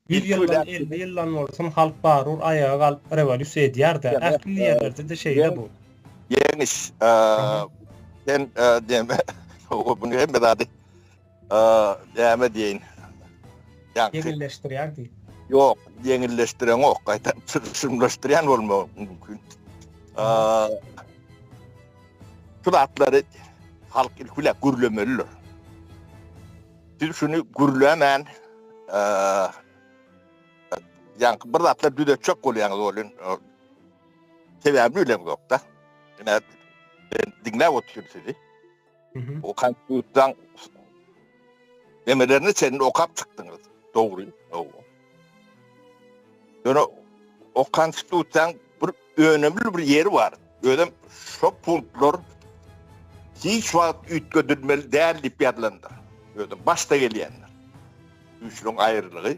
Bir yıldan 50 yıldan olsun halk bağırır, ayağa kalıp revolüsyon edýär de. Ähli ýerlerde de şeýle bu. Yeğeniş. Aha. Ben deme. Bunu hem de deme deyin. Yani Yenileştirýär diýip. yok, yengilleştiren yok. Kayta sırşımlaştıran olma mümkün. Şulatları halk ilkule gürlemeliler. Siz şunu gürlemen yani bir zatlar düde çok oluyorsunuz olun. Sebebini öyle yok da. Yani ben dinle oturuyorum sizi. O kanıttan demelerini senin okap çıktınız. Doğru. Doğru. Yani o konstitüsyon bir önemli bir yeri var. Öyle şu punktlar hiç vakit ütködülmeli değerli bir adlandır. Öyle başta geleyenler. Üçlüğün ayrılığı